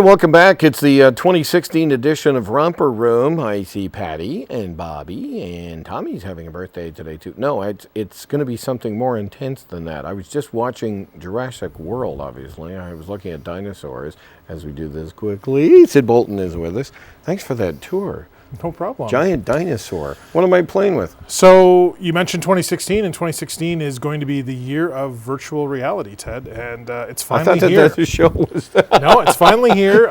welcome back. It's the 2016 edition of Romper Room. I see Patty and Bobby, and Tommy's having a birthday today, too. No, it's going to be something more intense than that. I was just watching Jurassic World, obviously. I was looking at dinosaurs as we do this quickly. Syd Bolton is with us. Thanks for that tour. No problem. Giant dinosaur. What am I playing with? So you mentioned 2016, and 2016 is going to be the year of virtual reality, Ted, and it's finally here. I thought that the show was that. No, it's finally here.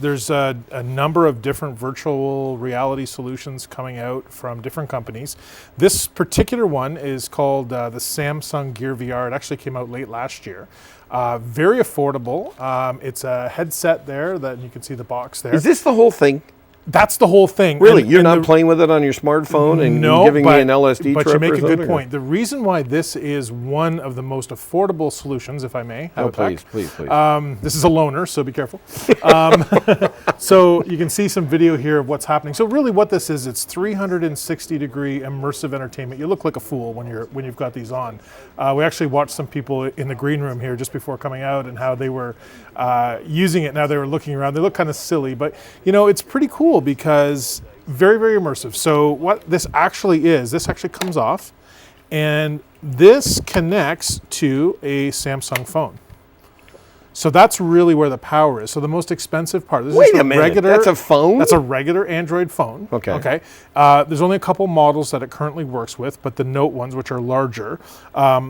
There's a number of different virtual reality solutions coming out from different companies. This particular one is called the Samsung Gear VR. It actually came out late last year. Very affordable. It's a headset there that you can see the box there. Is this the whole thing? That's the whole thing. Really? You're not playing with it on your smartphone and giving me an LSD trip? But you make a good or? point. The reason why this is one of the most affordable solutions, if I may. Please. This is a loaner, so be careful. So you can see some video here of what's happening. So really what this is, it's 360-degree immersive entertainment. You look like a fool when you've got these on. We actually watched some people in the green room here just before coming out and how they were using it. Now they were looking around. They look kind of silly, but it's pretty cool because very, very immersive. So what this actually comes off, and this connects to a Samsung phone. So that's really where the power is. So the most expensive part. Wait a minute, that's a phone? That's a regular Android phone. Okay. There's only a couple models that it currently works with, but the Note ones, which are larger,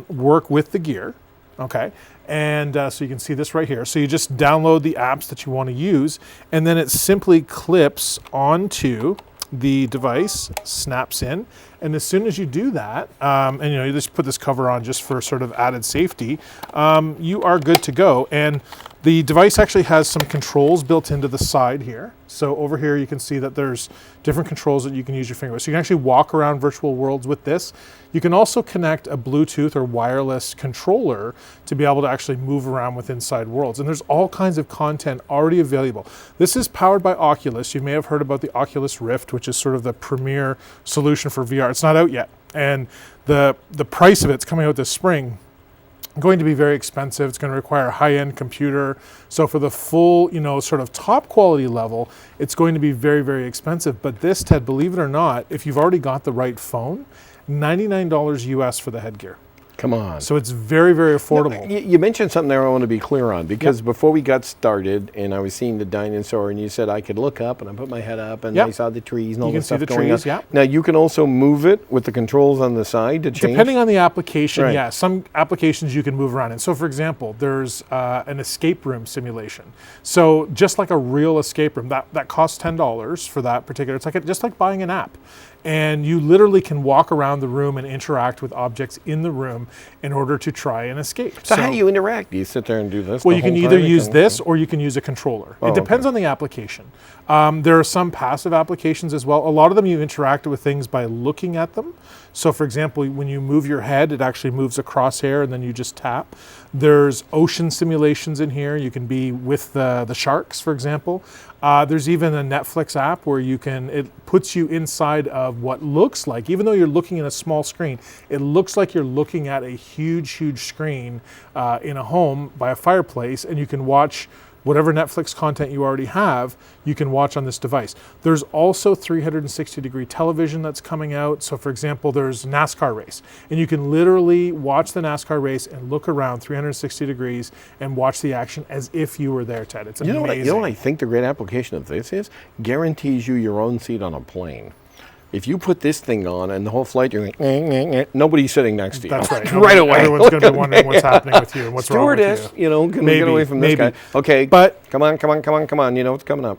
work with the Gear. Okay. And so you can see this right here. So you just download the apps that you want to use, and then it simply clips onto the device, snaps in, and as soon as you do that, and you just put this cover on just for sort of added safety, you are good to go. And the device actually has some controls built into the side here. So over here you can see that there's different controls that you can use your finger with. So you can actually walk around virtual worlds with this. You can also connect a Bluetooth or wireless controller to be able to actually move around with inside worlds. And there's all kinds of content already available. This is powered by Oculus. You may have heard about the Oculus Rift, which is sort of the premier solution for VR. It's not out yet. And the price of it's coming out this spring. Going to be very expensive. It's going to require a high-end computer. So for the full, sort of top quality level, it's going to be very, very expensive. But this, Ted, believe it or not, if you've already got the right phone, $99 US for the headgear. Come on. So it's very, very affordable. No, you mentioned something there I want to be clear on, because before we got started and I was seeing the dinosaur and you said I could look up, and I put my head up and I saw the trees and all the stuff going on. Yeah. Now you can also move it with the controls on the side to change? Depending on the application, yeah. Some applications you can move around in. So for example, there's an escape room simulation. So just like a real escape room, that costs $10 for that particular, it's like just like buying an app. And you literally can walk around the room and interact with objects in the room in order to try and escape. So how do you interact? Do you sit there and do this? Well, you can either use this or you can use a controller. It depends on the application. There are some passive applications as well. A lot of them you interact with things by looking at them. So for example, when you move your head, it actually moves a crosshair and then you just tap. There's ocean simulations in here. You can be with the sharks, for example. There's even a Netflix app where it puts you inside of what looks like, even though you're looking at a small screen, it looks like you're looking at a huge, huge screen in a home by a fireplace, and you can watch whatever Netflix content you already have, you can watch on this device. There's also 360-degree television that's coming out. So for example, there's a NASCAR race, and you can literally watch the NASCAR race and look around 360 degrees and watch the action as if you were there, Ted. It's amazing. You know what I think the great application of this is? Guarantees you your own seat on a plane. If you put this thing on and the whole flight, you're like, nobody's sitting next to you. That's right. Right away. Everyone's going to be wondering what's happening with you and what's wrong with you. Stewardess, can we get away from this guy? Okay, but come on. You know what's coming up.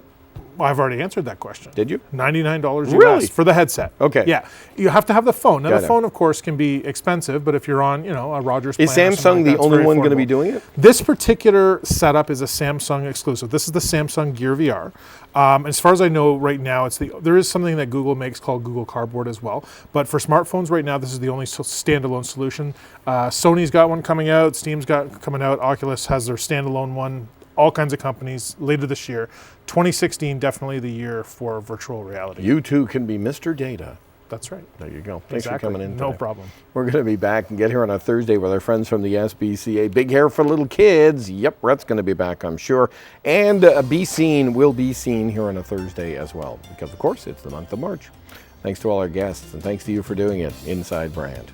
Well, I've already answered that question. Did you? $99 really? US for the headset. Okay. Yeah. You have to have the phone. Now, the phone, of course, can be expensive, but if you're on, a Rogers plan, is Samsung the only one going to be doing it? This particular setup is a Samsung exclusive. This is the Samsung Gear VR. As far as I know right now, there is something that Google makes called Google Cardboard as well. But for smartphones right now, this is the only standalone solution. Sony's got one coming out. Steam's got coming out. Oculus has their standalone one. All kinds of companies later this year. 2016, definitely the year for virtual reality. You too can be Mr. Data. That's right. There you go. Thanks Exactly. for coming in No today. problem. We're going to be back and get here on a Thursday with our friends from the SBCA. Big Hair for Little Kids. Yep, Rhett's going to be back, I'm sure. And Be Seen will be seen here on a Thursday as well, because, of course, it's the month of March. Thanks to all our guests, and thanks to you for doing it, Inside Brant.